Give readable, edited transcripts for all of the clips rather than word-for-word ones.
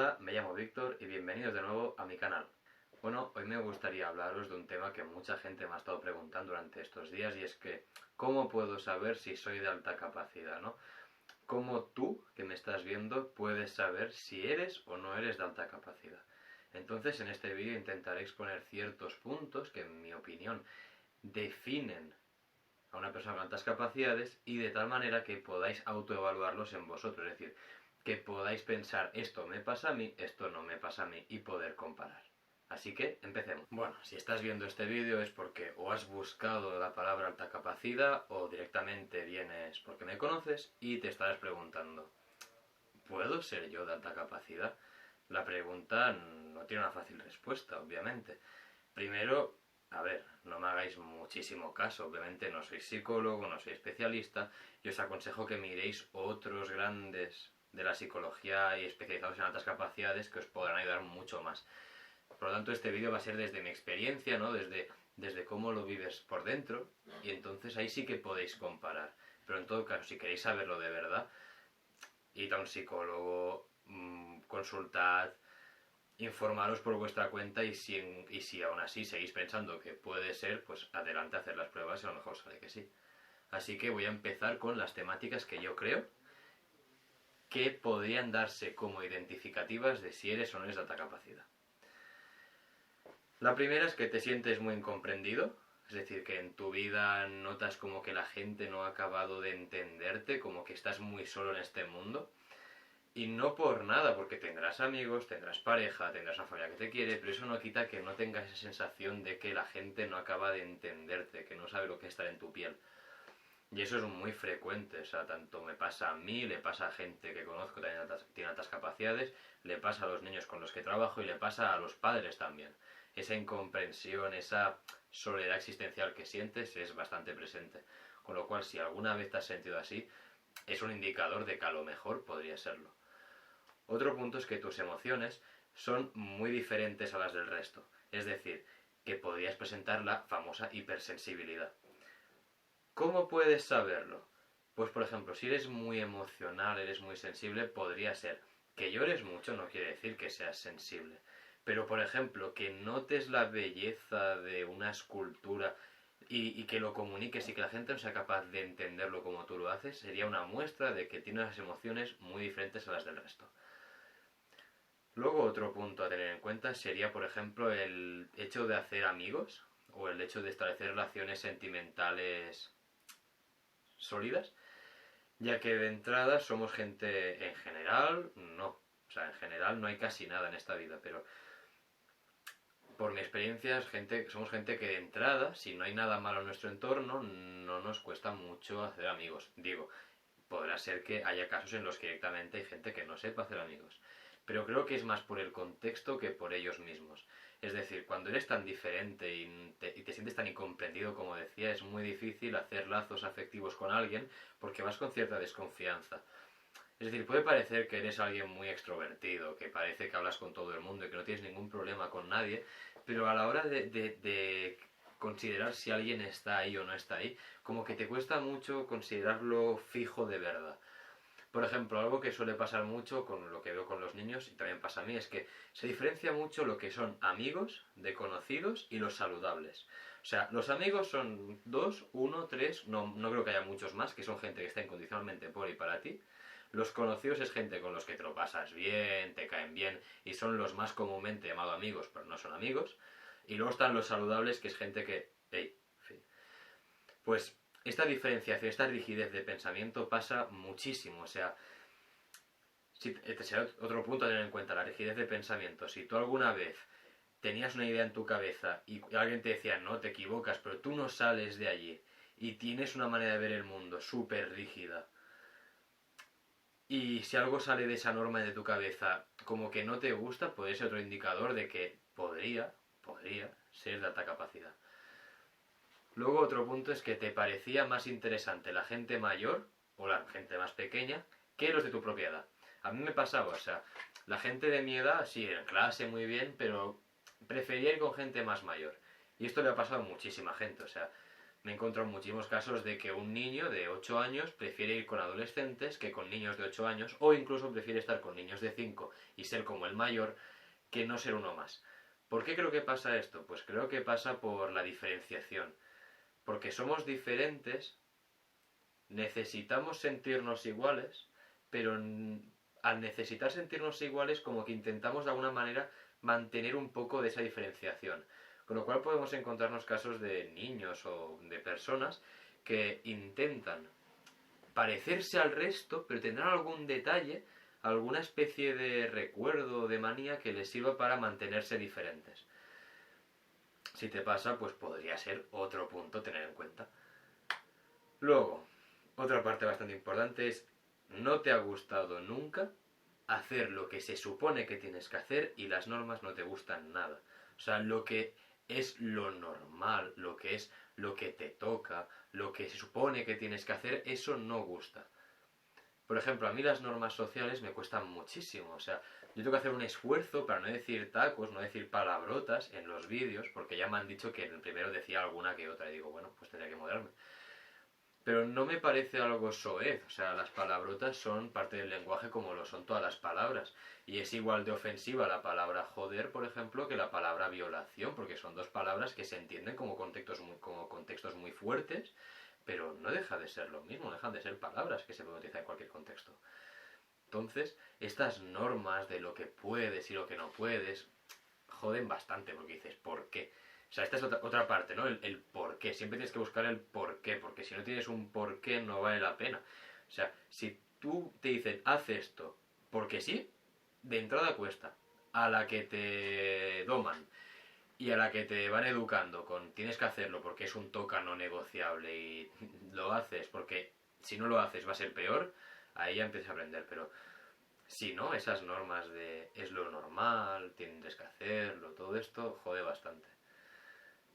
Hola, me llamo Víctor y bienvenidos de nuevo a mi canal. Bueno, hoy me gustaría hablaros de un tema que mucha gente me ha estado preguntando durante estos días y es que ¿cómo puedo saber si soy de alta capacidad, no? ¿Cómo tú, que me estás viendo, puedes saber si eres o no eres de alta capacidad? Entonces, en este vídeo intentaré exponer ciertos puntos que, en mi opinión, definen a una persona con altas capacidades y de tal manera que podáis autoevaluarlos en vosotros, es decir, que podáis pensar esto me pasa a mí, esto no me pasa a mí y poder comparar. Así que empecemos. Bueno, si estás viendo este vídeo es porque o has buscado la palabra alta capacidad o directamente vienes porque me conoces y te estarás preguntando, ¿puedo ser yo de alta capacidad? La pregunta no tiene una fácil respuesta, obviamente. Primero, a ver, no me hagáis muchísimo caso, obviamente no soy psicólogo, no soy especialista, y os aconsejo que miréis otros grandes de la psicología y especializados en altas capacidades que os podrán ayudar mucho más. Por lo tanto, este vídeo va a ser desde mi experiencia, ¿no? Desde cómo lo vives por dentro, y entonces ahí sí que podéis comparar. Pero en todo caso, si queréis saberlo de verdad, id a un psicólogo, consultad, informaros por vuestra cuenta y si aún así seguís pensando que puede ser, pues adelante a hacer las pruebas y a lo mejor sale que sí. Así que voy a empezar con las temáticas que yo creo que podrían darse como identificativas de si eres o no eres de alta capacidad. La primera es que te sientes muy incomprendido, es decir, que en tu vida notas como que la gente no ha acabado de entenderte, como que estás muy solo en este mundo. Y no por nada, porque tendrás amigos, tendrás pareja, tendrás una familia que te quiere, pero eso no quita que no tengas esa sensación de que la gente no acaba de entenderte, que no sabe lo que es estar en tu piel. Y eso es muy frecuente, o sea, tanto me pasa a mí, le pasa a gente que conozco que tiene altas capacidades, le pasa a los niños con los que trabajo y le pasa a los padres también. Esa incomprensión, esa soledad existencial que sientes es bastante presente. Con lo cual, si alguna vez te has sentido así, es un indicador de que a lo mejor podría serlo. Otro punto es que tus emociones son muy diferentes a las del resto, es decir, que podrías presentar la famosa hipersensibilidad. ¿Cómo puedes saberlo? Pues por ejemplo, si eres muy emocional, eres muy sensible, podría ser que llores mucho, no quiere decir que seas sensible. Pero por ejemplo, que notes la belleza de una escultura y que lo comuniques y que la gente no sea capaz de entenderlo como tú lo haces, sería una muestra de que tienes las emociones muy diferentes a las del resto. Luego otro punto a tener en cuenta sería, por ejemplo, el hecho de hacer amigos o el hecho de establecer relaciones sentimentales sólidas, ya que de entrada somos gente en general, no, o sea, en general no hay casi nada en esta vida, pero por mi experiencia somos gente que de entrada, si no hay nada malo en nuestro entorno, no nos cuesta mucho hacer amigos. Digo, podrá ser que haya casos en los que directamente hay gente que no sepa hacer amigos. Pero creo que es más por el contexto que por ellos mismos. Es decir, cuando eres tan diferente y te sientes tan incomprendido como decía, es muy difícil hacer lazos afectivos con alguien porque vas con cierta desconfianza. Es decir, puede parecer que eres alguien muy extrovertido, que parece que hablas con todo el mundo y que no tienes ningún problema con nadie, pero a la hora de considerar si alguien está ahí o no está ahí, como que te cuesta mucho considerarlo fijo de verdad. Por ejemplo, algo que suele pasar mucho con lo que veo con los niños, y también pasa a mí, es que se diferencia mucho lo que son amigos de conocidos y los saludables. O sea, los amigos son dos, uno, tres, no creo que haya muchos más, que son gente que está incondicionalmente por y para ti. Los conocidos es gente con los que te lo pasas bien, te caen bien, y son los más comúnmente llamados amigos, pero no son amigos. Y luego están los saludables, que es gente que, hey, pues esta diferenciación, esta rigidez de pensamiento pasa muchísimo. O sea, este será otro punto a tener en cuenta, la rigidez de pensamiento. Si tú alguna vez tenías una idea en tu cabeza y alguien te decía, no, te equivocas, pero tú no sales de allí y tienes una manera de ver el mundo súper rígida, y si algo sale de esa norma de tu cabeza como que no te gusta, puede ser otro indicador de que podría ser de alta capacidad. Luego otro punto es que te parecía más interesante la gente mayor o la gente más pequeña que los de tu propia edad. A mí me pasaba, o sea, la gente de mi edad, sí, en clase muy bien, pero prefería ir con gente más mayor. Y esto le ha pasado a muchísima gente, o sea, me he encontrado muchísimos casos de que un niño de 8 años prefiere ir con adolescentes que con niños de 8 años, o incluso prefiere estar con niños de 5 y ser como el mayor que no ser uno más. ¿Por qué creo que pasa esto? Pues creo que pasa por la diferenciación. Porque somos diferentes, necesitamos sentirnos iguales, pero al necesitar sentirnos iguales como que intentamos de alguna manera mantener un poco de esa diferenciación. Con lo cual podemos encontrarnos casos de niños o de personas que intentan parecerse al resto, pero tendrán algún detalle, alguna especie de recuerdo o de manía que les sirva para mantenerse diferentes. Si te pasa, pues podría ser otro punto a tener en cuenta. Luego, otra parte bastante importante es: no te ha gustado nunca hacer lo que se supone que tienes que hacer y las normas no te gustan nada. O sea, lo que es lo normal, lo que es lo que te toca, lo que se supone que tienes que hacer, eso no gusta. Por ejemplo, a mí las normas sociales me cuestan muchísimo. O sea, yo tengo que hacer un esfuerzo para no decir tacos, no decir palabrotas en los vídeos, porque ya me han dicho que en el primero decía alguna que otra y digo, bueno, pues tendría que moderarme. Pero no me parece algo soez, o sea, las palabrotas son parte del lenguaje como lo son todas las palabras. Y es igual de ofensiva la palabra joder, por ejemplo, que la palabra violación, porque son dos palabras que se entienden como contextos muy fuertes, pero no deja de ser lo mismo, no dejan de ser palabras que se pueden utilizar en cualquier contexto. Entonces, estas normas de lo que puedes y lo que no puedes joden bastante, porque dices, ¿por qué? O sea, esta es otra parte, ¿no? El por qué. Siempre tienes que buscar el por qué, porque si no tienes un por qué no vale la pena. O sea, si tú te dicen, haz esto, porque sí, de entrada cuesta. A la que te doman y a la que te van educando con tienes que hacerlo porque es un toca no negociable y lo haces porque si no lo haces va a ser peor, ahí ya empiezas a aprender. Pero si no, esas normas de es lo normal, tienes que hacerlo, todo esto jode bastante.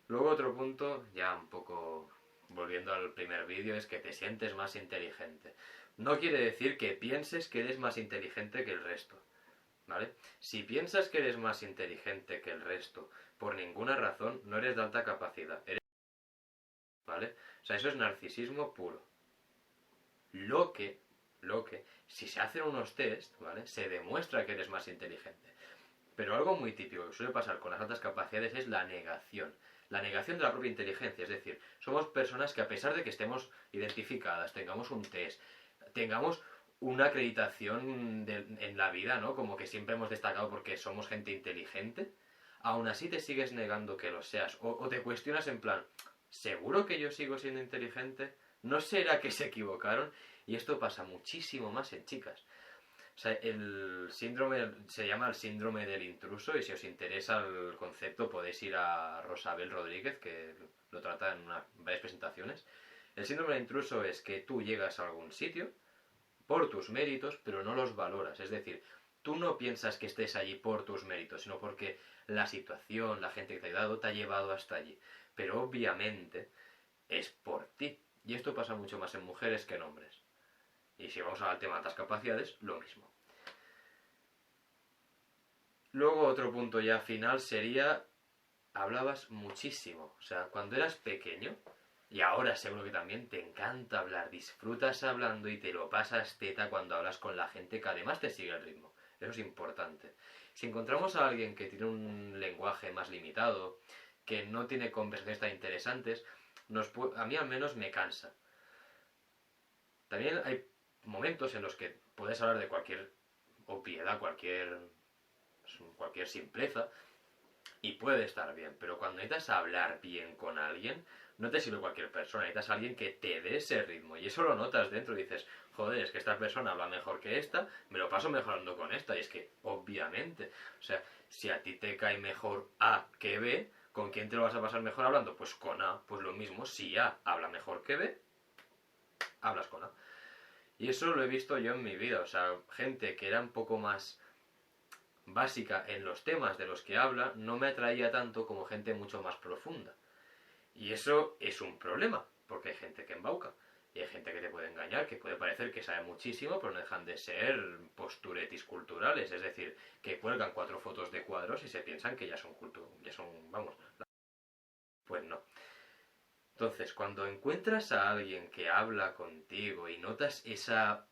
Luego otro punto, ya un poco volviendo al primer vídeo, es que te sientes más inteligente. No quiere decir que pienses que eres más inteligente que el resto, ¿vale? Si piensas que eres más inteligente que el resto por ninguna razón, no eres de alta capacidad, ¿vale? O sea, eso es narcisismo puro. Lo que, si se hacen unos test, ¿vale? Se demuestra que eres más inteligente. Pero algo muy típico que suele pasar con las altas capacidades es la negación. La negación de la propia inteligencia. Es decir, somos personas que a pesar de que estemos identificadas, tengamos un test, tengamos una acreditación en la vida, ¿no? Como que siempre hemos destacado porque somos gente inteligente, aún así te sigues negando que lo seas. O te cuestionas en plan, ¿seguro que yo sigo siendo inteligente? ¿No será que se equivocaron? Y esto pasa muchísimo más en chicas. O sea, el síndrome se llama el síndrome del intruso y si os interesa el concepto podéis ir a Rosabel Rodríguez, que lo trata en varias presentaciones. El síndrome del intruso es que tú llegas a algún sitio por tus méritos, pero no los valoras. Es decir, tú no piensas que estés allí por tus méritos, sino porque la situación, la gente que te ha ayudado, te ha llevado hasta allí. Pero obviamente es por ti. Y esto pasa mucho más en mujeres que en hombres. Y si vamos al tema de altas capacidades, lo mismo. Luego otro punto ya final sería, hablabas muchísimo. O sea, cuando eras pequeño, y ahora seguro que también te encanta hablar, disfrutas hablando y te lo pasas teta cuando hablas con la gente que además te sigue el ritmo. Eso es importante. Si encontramos a alguien que tiene un lenguaje más limitado, que no tiene conversaciones tan interesantes, a mí al menos me cansa. También hay momentos en los que puedes hablar de cualquier obviedad, cualquier simpleza, y puede estar bien, pero cuando necesitas hablar bien con alguien, no te sirve cualquier persona, necesitas a alguien que te dé ese ritmo, y eso lo notas dentro, y dices, joder, es que esta persona habla mejor que esta, me lo paso mejorando con esta, y es que, obviamente, o sea, si a ti te cae mejor A que B, ¿con quién te lo vas a pasar mejor hablando? Pues con A, pues lo mismo, si A habla mejor que B, hablas con A. Y eso lo he visto yo en mi vida, o sea, gente que era un poco más básica en los temas de los que habla no me atraía tanto como gente mucho más profunda. Y eso es un problema, porque hay gente que embauca. Y hay gente que te puede engañar, que puede parecer que sabe muchísimo, pero no dejan de ser posturetis culturales. Es decir, que cuelgan 4 fotos de cuadros y se piensan que ya son vamos, pues no. Entonces, cuando encuentras a alguien que habla contigo y notas esa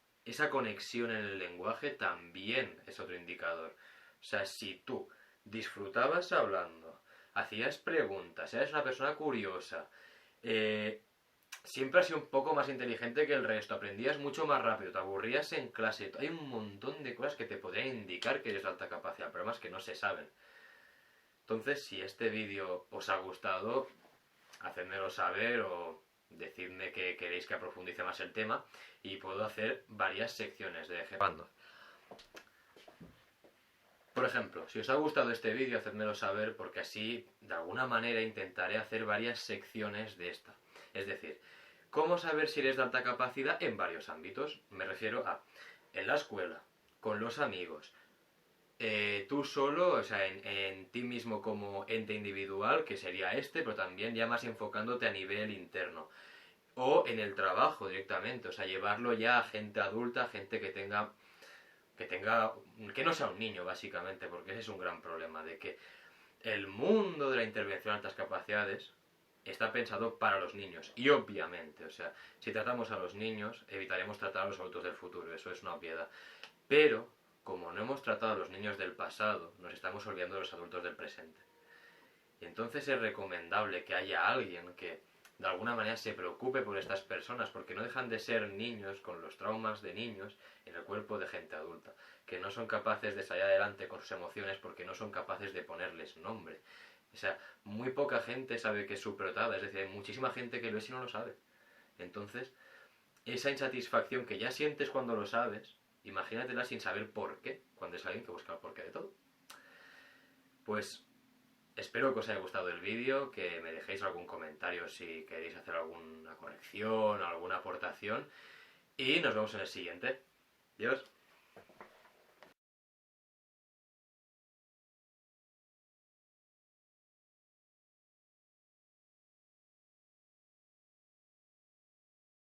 conexión en el lenguaje, también es otro indicador. O sea, si tú disfrutabas hablando, hacías preguntas, eres una persona curiosa, eh, siempre has sido un poco más inteligente que el resto, aprendías mucho más rápido, te aburrías en clase, hay un montón de cosas que te podrían indicar que eres de alta capacidad, problemas que no se saben. Entonces, si este vídeo os ha gustado, hacedmelo saber o decidme que queréis que profundice más el tema y puedo hacer varias secciones de ejemplo. Por ejemplo, si os ha gustado este vídeo, hacedmelo saber porque así, de alguna manera, intentaré hacer varias secciones de esta. Es decir, ¿cómo saber si eres de alta capacidad en varios ámbitos? Me refiero a en la escuela, con los amigos, tú solo, o sea, en ti mismo como ente individual, que sería este, pero también ya más enfocándote a nivel interno. O en el trabajo directamente, o sea, llevarlo ya a gente adulta, gente que no sea un niño, básicamente, porque ese es un gran problema, de que el mundo de la intervención a altas capacidades está pensado para los niños. Y obviamente, o sea, si tratamos a los niños, evitaremos tratar a los adultos del futuro, eso es una obviedad. Pero, como no hemos tratado a los niños del pasado, nos estamos olvidando de los adultos del presente. Y entonces es recomendable que haya alguien que de alguna manera se preocupe por estas personas, porque no dejan de ser niños con los traumas de niños en el cuerpo de gente adulta, que no son capaces de salir adelante con sus emociones porque no son capaces de ponerles nombre. O sea, muy poca gente sabe que es subrotada, es decir, hay muchísima gente que lo es y no lo sabe. Entonces, esa insatisfacción que ya sientes cuando lo sabes, imagínatela sin saber por qué, cuando es alguien que busca el porqué de todo. Pues espero que os haya gustado el vídeo, que me dejéis algún comentario si queréis hacer alguna corrección, alguna aportación, y nos vemos en el siguiente. Adiós.